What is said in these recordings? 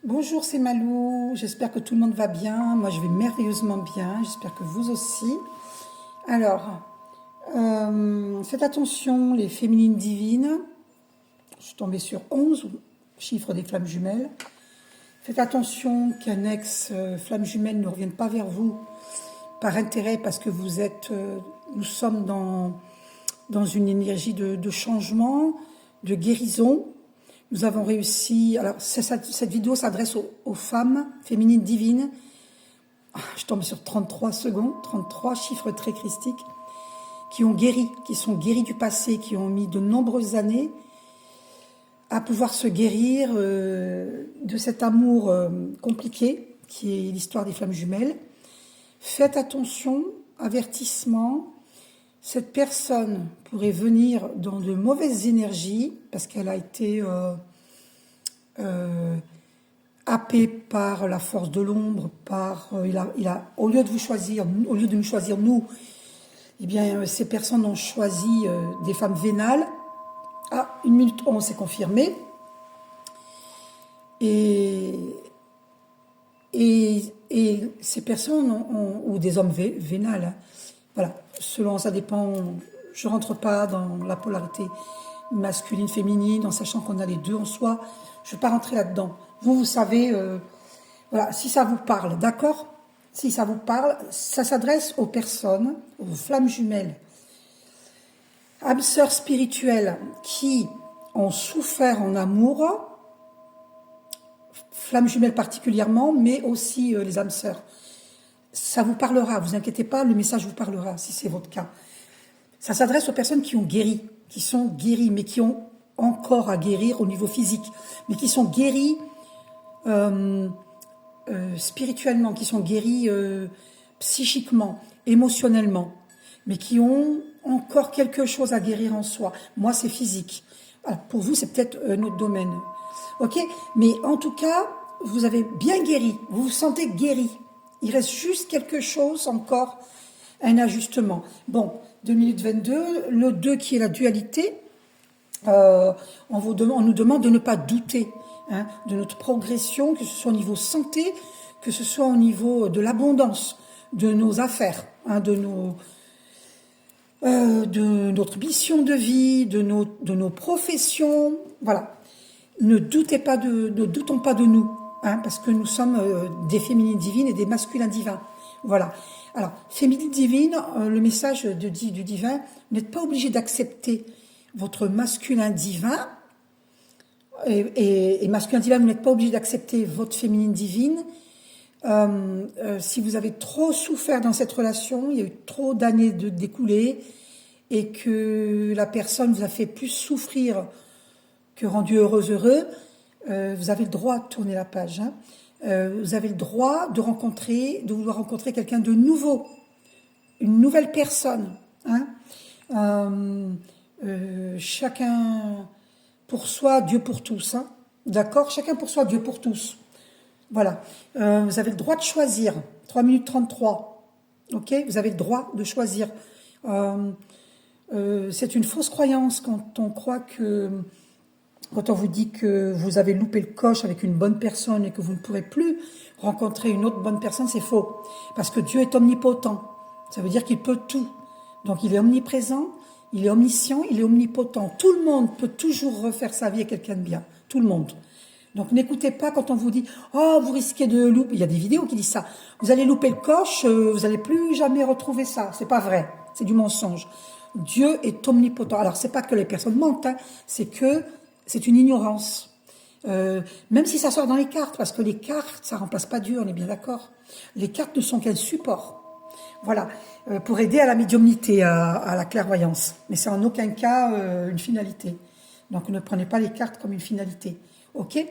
Bonjour, c'est Malou. J'espère que tout le monde va bien. Moi, je vais merveilleusement bien. J'espère que vous aussi. Alors, faites attention, les féminines divines. Je suis tombée sur 11, chiffre des flammes jumelles. Faites attention qu'un ex-flamme jumelle ne revienne pas vers vous par intérêt parce que vous êtes, nous sommes dans une énergie de changement, de guérison. Nous avons réussi. Alors, cette vidéo s'adresse aux femmes féminines divines. Je tombe sur 33 secondes, 33 chiffres très christiques, qui ont guéri, qui sont guéris du passé, qui ont mis de nombreuses années à pouvoir se guérir de cet amour compliqué, qui est l'histoire des flammes jumelles. Faites attention, avertissement. Cette personne pourrait venir dans de mauvaises énergies parce qu'elle a été happée par la force de l'ombre, au lieu de vous choisir, au lieu de nous choisir nous, eh bien ces personnes ont choisi des femmes vénales. Ah, 1 minute 11, c'est confirmé. Et ces personnes ou des hommes vénales, voilà, selon, ça dépend, je rentre pas dans la polarité masculine, féminine, en sachant qu'on a les deux en soi, je ne vais pas rentrer là-dedans. Vous savez, voilà, si ça vous parle, d'accord? Si ça vous parle, ça s'adresse aux personnes, aux flammes jumelles, âmes sœurs spirituelles qui ont souffert en amour, flammes jumelles particulièrement, mais aussi les âmes sœurs. Ça vous parlera, vous inquiétez pas, le message vous parlera si c'est votre cas. Ça s'adresse aux personnes qui ont guéri, qui sont guéries, mais qui ont encore à guérir au niveau physique, mais qui sont guéries spirituellement, qui sont guéries psychiquement, émotionnellement, mais qui ont encore quelque chose à guérir en soi. Moi, c'est physique. Alors, pour vous, c'est peut-être un autre domaine. Ok? Mais en tout cas, vous avez bien guéri, vous vous sentez guéri. Il reste juste quelque chose encore, un ajustement. Bon, 2 minutes 22, le 2 qui est la dualité, on nous demande de ne pas douter de notre progression, que ce soit au niveau santé, que ce soit au niveau de l'abondance, de nos affaires, de notre mission de vie, de nos professions, voilà. Ne doutons pas de nous. Parce que nous sommes des féminines divines et des masculins divins. Voilà. Alors, féminine divine, le message du divin, vous n'êtes pas obligé d'accepter votre masculin divin, et masculin divin, vous n'êtes pas obligé d'accepter votre féminine divine. Si vous avez trop souffert dans cette relation, il y a eu trop d'années découlées, et que la personne vous a fait plus souffrir que rendu heureux, vous avez le droit de tourner la page. Vous avez le droit de vouloir rencontrer quelqu'un de nouveau, une nouvelle personne. Chacun pour soi, Dieu pour tous. D'accord? Chacun pour soi, Dieu pour tous. Voilà. Vous avez le droit de choisir. 3 minutes 33. Ok? Vous avez le droit de choisir. C'est une fausse croyance quand on croit que... Quand on vous dit que vous avez loupé le coche avec une bonne personne et que vous ne pourrez plus rencontrer une autre bonne personne, c'est faux. Parce que Dieu est omnipotent. Ça veut dire qu'il peut tout. Donc il est omniprésent, il est omniscient, il est omnipotent. Tout le monde peut toujours refaire sa vie à quelqu'un de bien. Tout le monde. Donc n'écoutez pas quand on vous dit « Oh, vous risquez de louper ». Il y a des vidéos qui disent ça. Vous allez louper le coche, vous n'allez plus jamais retrouver ça. C'est pas vrai. C'est du mensonge. Dieu est omnipotent. Alors c'est pas que les personnes mentent, c'est que c'est une ignorance. Même si ça sort dans les cartes, parce que les cartes, ça remplace pas Dieu, on est bien d'accord. Les cartes ne sont qu'un support. Voilà, pour aider à la médiumnité, à la clairvoyance. Mais c'est en aucun cas une finalité. Donc ne prenez pas les cartes comme une finalité. Ok?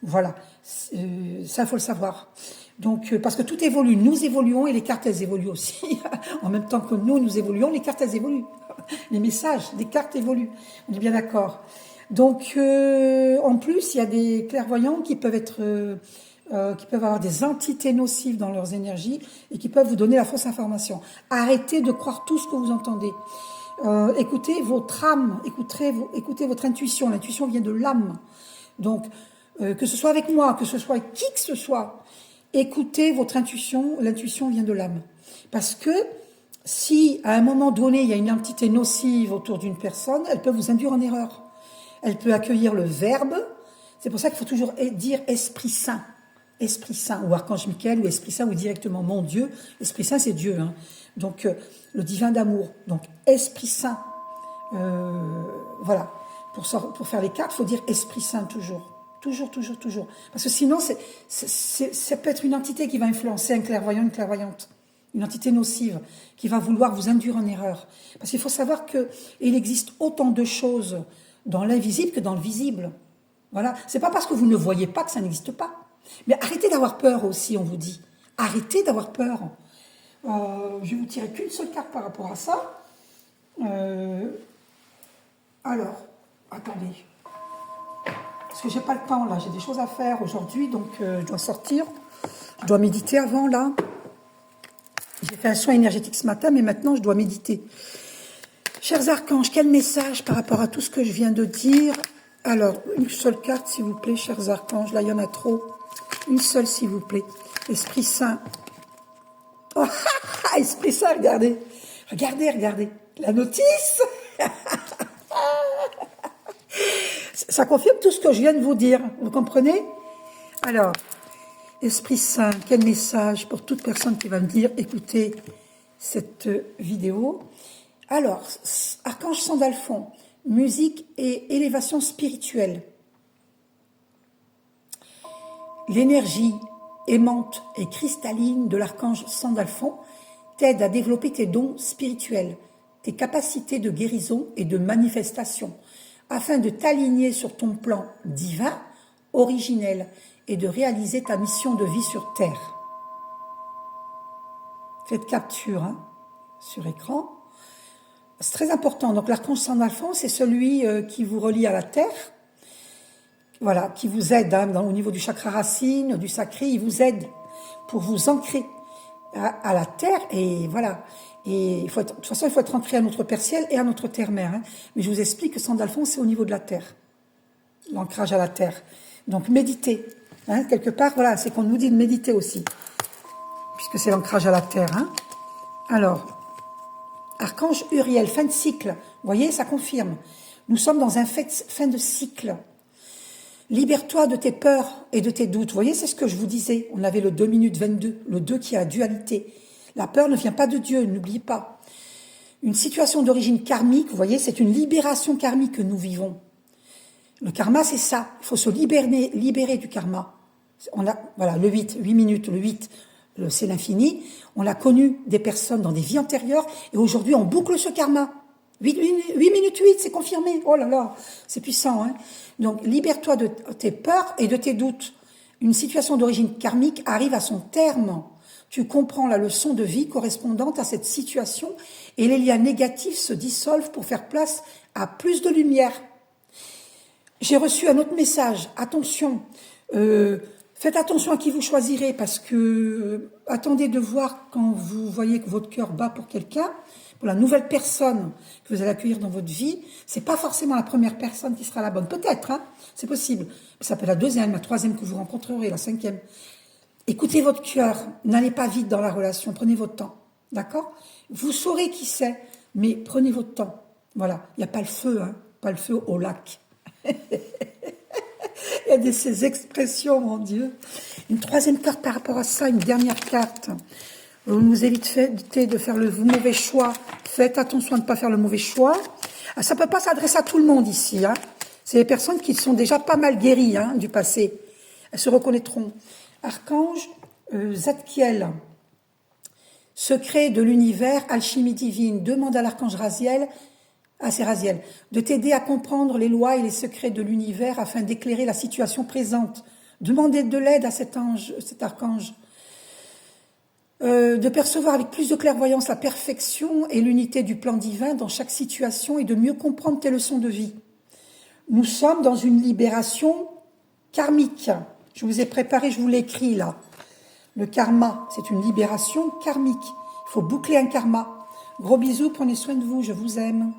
Voilà, ça il faut le savoir. Donc parce que tout évolue, nous évoluons et les cartes elles évoluent aussi. En même temps que nous évoluons, les cartes elles évoluent. Les messages des cartes évoluent. On est bien d'accord. Donc, en plus, il y a des clairvoyants qui peuvent avoir des entités nocives dans leurs énergies et qui peuvent vous donner la fausse information. Arrêtez de croire tout ce que vous entendez. Écoutez votre âme, écoutez votre intuition. L'intuition vient de l'âme. Donc, que ce soit avec moi, que ce soit avec qui que ce soit, écoutez votre intuition, l'intuition vient de l'âme. Parce que si à un moment donné, il y a une entité nocive autour d'une personne, elle peut vous induire en erreur. Elle peut accueillir le verbe. C'est pour ça qu'il faut toujours dire Esprit Saint, ou Archange Michael, ou Esprit Saint, ou directement mon Dieu. Esprit Saint, c'est Dieu, hein. Donc le divin d'amour. Donc Esprit Saint. Voilà. Pour faire les cartes, il faut dire Esprit Saint toujours. Toujours. Parce que sinon, ça peut être une entité qui va influencer un clairvoyant, une clairvoyante. Une entité nocive qui va vouloir vous induire en erreur. Parce qu'il faut savoir qu'il existe autant de choses dans l'invisible que dans le visible. Voilà. C'est pas parce que vous ne voyez pas que ça n'existe pas. Mais arrêtez d'avoir peur aussi, on vous dit. Arrêtez d'avoir peur. Je vais vous tirer qu'une seule carte par rapport à ça. Alors, attendez. Parce que j'ai pas le temps là, j'ai des choses à faire aujourd'hui, donc je dois sortir. Je dois méditer avant là. J'ai fait un soin énergétique ce matin, mais maintenant je dois méditer. Chers archanges, quel message par rapport à tout ce que je viens de dire? Alors, une seule carte s'il vous plaît, chers archanges. Là, il y en a trop. Une seule s'il vous plaît. Esprit Saint. Oh, Esprit Saint, regardez. Regardez. La notice. Ça confirme tout ce que je viens de vous dire. Vous comprenez? Alors, Esprit Saint, quel message pour toute personne qui va me dire, écoutez cette vidéo. Alors, Archange Sandalphon, musique et élévation spirituelle. L'énergie aimante et cristalline de l'archange Sandalphon t'aide à développer tes dons spirituels, tes capacités de guérison et de manifestation, afin de t'aligner sur ton plan divin, originel, et de réaliser ta mission de vie sur Terre. Faites capture sur écran. C'est très important. Donc l'archange Sandalphon, c'est celui qui vous relie à la Terre, voilà, qui vous aide au niveau du chakra racine, du sacré, il vous aide pour vous ancrer à la Terre, et voilà. Et de toute façon, il faut être ancré à notre Père Ciel et à notre Terre-Mère. Mais je vous explique que Sandalphon, c'est au niveau de la Terre, l'ancrage à la Terre. Donc méditez. Quelque part, voilà, c'est qu'on nous dit de méditer aussi, puisque c'est l'ancrage à la Terre. Alors, Archange Uriel, fin de cycle. Vous voyez, ça confirme. Nous sommes dans un fin de cycle. Libère-toi de tes peurs et de tes doutes. Vous voyez, c'est ce que je vous disais. On avait le 2 minutes 22, le 2 qui a dualité. La peur ne vient pas de Dieu, n'oubliez pas. Une situation d'origine karmique, vous voyez, c'est une libération karmique que nous vivons. Le karma, c'est ça. Il faut se libérer du karma. Voilà, le 8 minutes, le 8, c'est l'infini. On a connu des personnes dans des vies antérieures et aujourd'hui, on boucle ce karma. 8 minutes 8, c'est confirmé. Oh là là, c'est puissant. Donc, libère-toi de tes peurs et de tes doutes. Une situation d'origine karmique arrive à son terme. Tu comprends la leçon de vie correspondante à cette situation et les liens négatifs se dissolvent pour faire place à plus de lumière. J'ai reçu un autre message. Attention, faites attention à qui vous choisirez parce que attendez de voir quand vous voyez que votre cœur bat pour quelqu'un, pour la nouvelle personne que vous allez accueillir dans votre vie. C'est pas forcément la première personne qui sera la bonne. Peut-être, c'est possible. Ça peut être la deuxième, la troisième que vous rencontrerez, la cinquième. Écoutez votre cœur. N'allez pas vite dans la relation. Prenez votre temps. D'accord? Vous saurez qui c'est, mais prenez votre temps. Voilà. Il n'y a pas le feu, pas le feu au lac. Il y a ces expressions, mon Dieu. Une troisième carte par rapport à ça, une dernière carte. Vous nous évitez de faire le mauvais choix. Faites attention à ne pas faire le mauvais choix. Ça ne peut pas s'adresser à tout le monde ici. C'est les personnes qui sont déjà pas mal guéries du passé. Elles se reconnaîtront. Archange Zadkiel. Secret de l'univers, alchimie divine. Demande à l'archange Raziel, c'est Raziel, de t'aider à comprendre les lois et les secrets de l'univers afin d'éclairer la situation présente. Demandez de l'aide à cet archange. De percevoir avec plus de clairvoyance la perfection et l'unité du plan divin dans chaque situation et de mieux comprendre tes leçons de vie. Nous sommes dans une libération karmique. Je vous ai préparé, je vous l'ai écrit là. Le karma, c'est une libération karmique. Il faut boucler un karma. Gros bisous, prenez soin de vous, je vous aime.